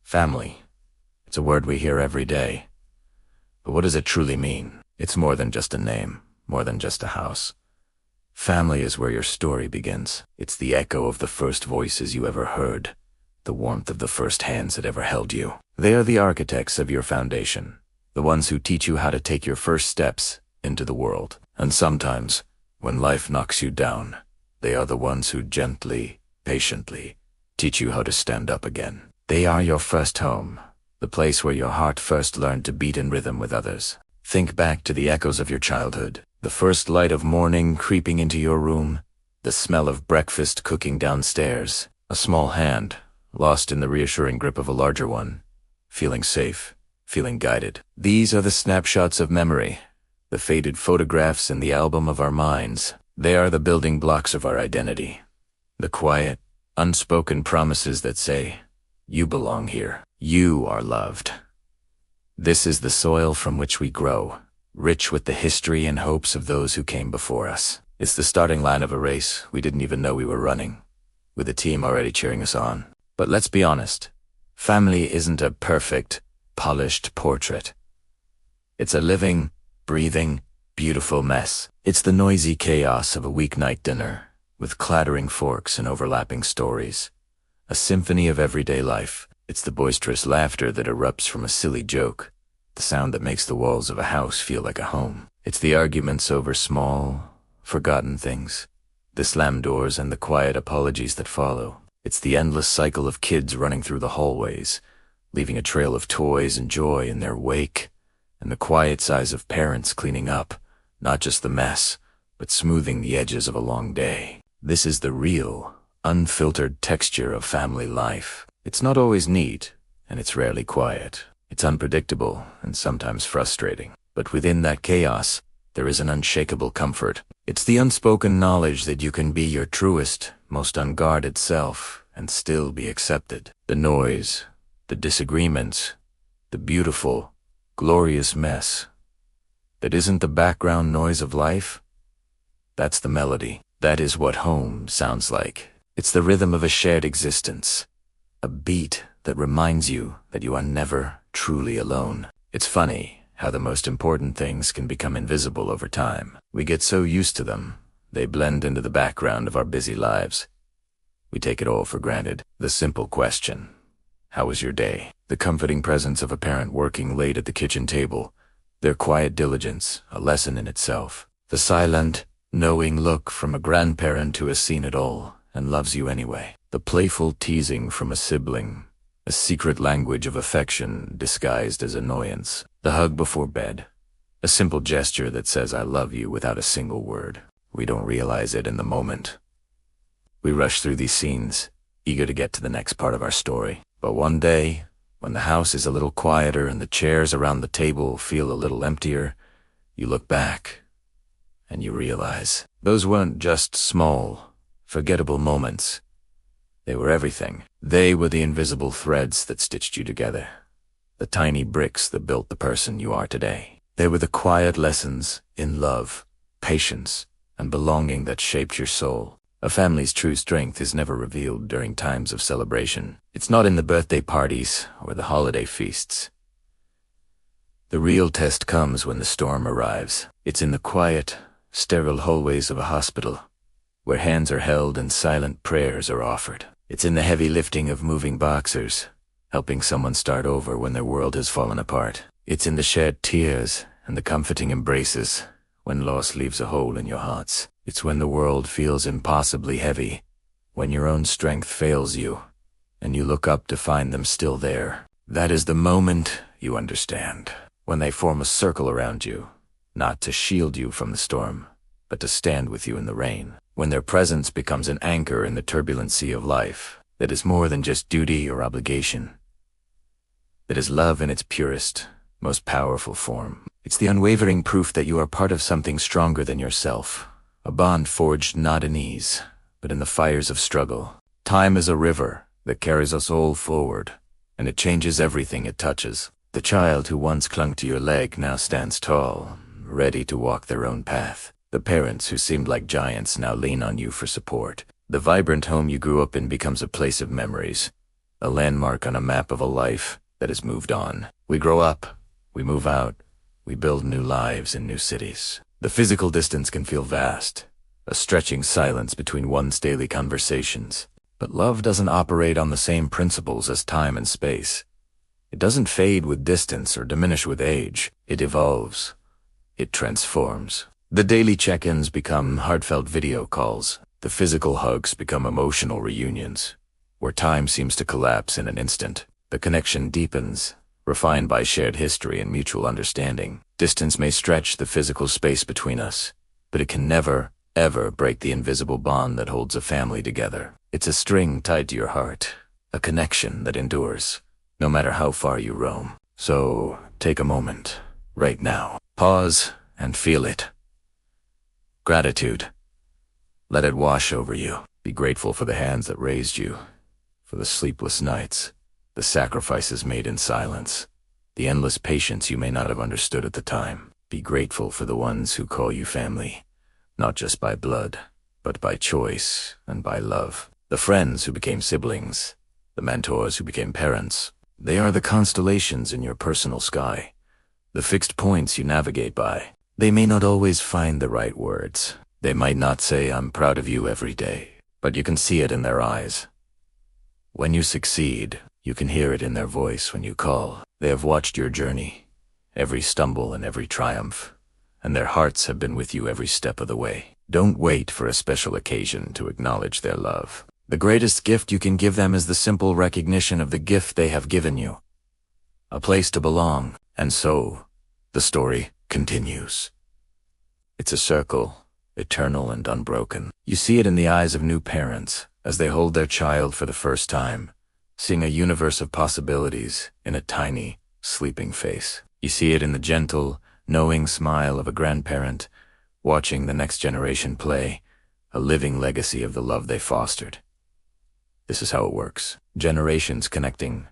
Family. It's a word we hear every day. But what does it truly mean? It's more than just a name, more than just a house. Family is where your story begins. It's the echo of the first voices you ever heard, the warmth of the first hands that ever held you. They are the architects of your foundation, the ones who teach you how to take your first steps into the world. And sometimes, when life knocks you down, they are the ones who gently, patiently, teach you how to stand up again. They are your first home, the place where your heart first learned to beat in rhythm with others. Think back to the echoes of your childhood, the first light of morning creeping into your room, the smell of breakfast cooking downstairs, a small hand lost in the reassuring grip of a larger one, feeling safe, feeling guided. These are the snapshots of memory, the faded photographs in the album of our minds. They are the building blocks of our identity, the quiet, unspoken promises that say, "You belong here. You are loved." This is the soil from which we grow, rich with the history and hopes of those who came before us. It's the starting line of a race we didn't even know we were running, with a team already cheering us on. But let's be honest, family isn't a perfect, polished portrait. It's a living, breathing, beautiful mess. It's the noisy chaos of a weeknight dinner, with clattering forks and overlapping stories. A symphony of everyday life. It's the boisterous laughter that erupts from a silly joke, the sound that makes the walls of a house feel like a home. It's the arguments over small, forgotten things, the slammed doors and the quiet apologies that follow. It's the endless cycle of kids running through the hallways, leaving a trail of toys and joy in their wake, and the quiet sighs of parents cleaning up, not just the mess, but smoothing the edges of a long day. This is the real, unfiltered texture of family life. It's not always neat, and it's rarely quiet. It's unpredictable and sometimes frustrating. But within that chaos, there is an unshakable comfort. It's the unspoken knowledge that you can be your truest, most unguarded self and still be accepted. The noise, the disagreements, the beautiful, glorious mess that isn't the background noise of life, that's the melody. That is what home sounds like. It's the rhythm of a shared existence, a beat that reminds you that you are never truly alone. It's funny how the most important things can become invisible over time. We get so used to them, they blend into the background of our busy lives. We take it all for granted. The simple question, "How was your day?" The comforting presence of a parent working late at the kitchen table, their quiet diligence, a lesson in itself. The silent, knowing look from a grandparent who has seen it all and loves you anyway. The playful teasing from a sibling, a secret language of affection disguised as annoyance. The hug before bed, a simple gesture that says "I love you" without a single word. We don't realize it in the moment. We rush through these scenes, eager to get to the next part of our story. But one day, when the house is a little quieter and the chairs around the table feel a little emptier, you look back and you realize those weren't just small, forgettable moments. They were everything. They were the invisible threads that stitched you together, the tiny bricks that built the person you are today. They were the quiet lessons in love, patience, and belonging that shaped your soul. A family's true strength is never revealed during times of celebration. It's not in the birthday parties or the holiday feasts. The real test comes when the storm arrives. It's in the quiet, sterile hallways of a hospital, where hands are held and silent prayers are offered. It's in the heavy lifting of moving boxers, helping someone start over when their world has fallen apart. It's in the shared tears and the comforting embraces when loss leaves a hole in your hearts. It's when the world feels impossibly heavy, when your own strength fails you, and you look up to find them still there. That is the moment you understand, when they form a circle around you, not to shield you from the storm, but to stand with you in the rain. When their presence becomes an anchor in the turbulent sea of life, that is more than just duty or obligation. That is love in its purest, most powerful form. It's the unwavering proof that you are part of something stronger than yourself, a bond forged not in ease, but in the fires of struggle. Time is a river that carries us all forward, and it changes everything it touches. The child who once clung to your leg now stands tall, ready to walk their own path. The parents who seemed like giants now lean on you for support. The vibrant home you grew up in becomes a place of memories, a landmark on a map of a life that has moved on. We grow up, we move out, we build new lives in new cities. The physical distance can feel vast, a stretching silence between one's daily conversations. But love doesn't operate on the same principles as time and space. It doesn't fade with distance or diminish with age. It evolves. It transforms. The daily check-ins become heartfelt video calls. The physical hugs become emotional reunions, where time seems to collapse in an instant. The connection deepens, refined by shared history and mutual understanding. Distance may stretch the physical space between us, but it can never, ever break the invisible bond that holds a family together. It's a string tied to your heart, a connection that endures, no matter how far you roam. So, take a moment, right now. Pause and feel it. Gratitude. Let it wash over you. Be grateful for the hands that raised you, for the sleepless nights, the sacrifices made in silence, the endless patience you may not have understood at the time. Be grateful for the ones who call you family, not just by blood, but by choice and by love. The friends who became siblings, the mentors who became parents. They are the constellations in your personal sky, the fixed points you navigate by. They may not always find the right words. They might not say, "I'm proud of you" every day, but you can see it in their eyes. When you succeed, you can hear it in their voice when you call. They have watched your journey, every stumble and every triumph, and their hearts have been with you every step of the way. Don't wait for a special occasion to acknowledge their love. The greatest gift you can give them is the simple recognition of the gift they have given you, a place to belong. And so, the story continues. It's a circle, eternal and unbroken. You see it in the eyes of new parents as they hold their child for the first time, seeing a universe of possibilities in a tiny, sleeping face. You see it in the gentle, knowing smile of a grandparent, watching the next generation play, a living legacy of the love they fostered. This is how it works. Generations connecting,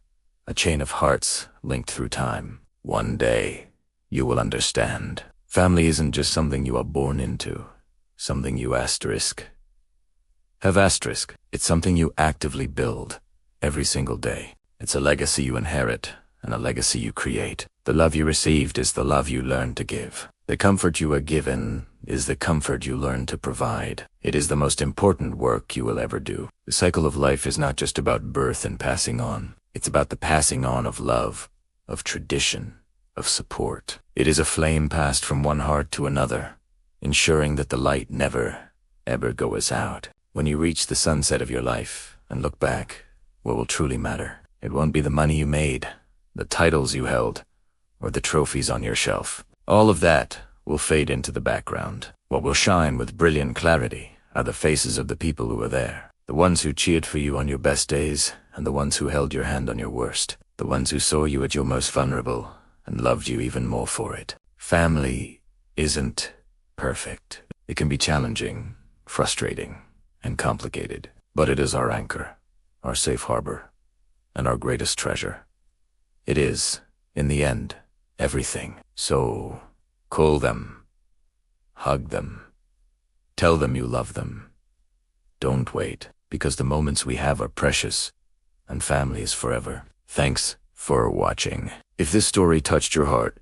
a chain of hearts linked through time. One day, you will understand. Family isn't just something you are born into, something you have asterisk. It's something you actively build every single day. It's a legacy you inherit and a legacy you create. The love you received is the love you learn to give. The comfort you are given is the comfort you learn to provide. It is the most important work you will ever do. The cycle of life is not just about birth and passing on. It's about the passing on of love, of tradition, of support. It is a flame passed from one heart to another, ensuring that the light never, ever goes out. When you reach the sunset of your life and look back, what will truly matter? It won't be the money you made, the titles you held, or the trophies on your shelf. All of that will fade into the background. What will shine with brilliant clarity are the faces of the people who were there, the ones who cheered for you on your best days and the ones who held your hand on your worst, the ones who saw you at your most vulnerable and loved you even more for it. Family isn't perfect. It can be challenging, frustrating, and complicated, but it is our anchor, our safe harbor, and our greatest treasure. It is, in the end, everything. So, call them, hug them, tell them you love them. Don't wait, because the moments we have are precious, and family is forever. Thanks for watching. If this story touched your heart,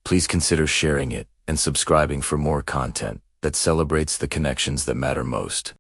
please consider sharing it and subscribing for more content that celebrates the connections that matter most.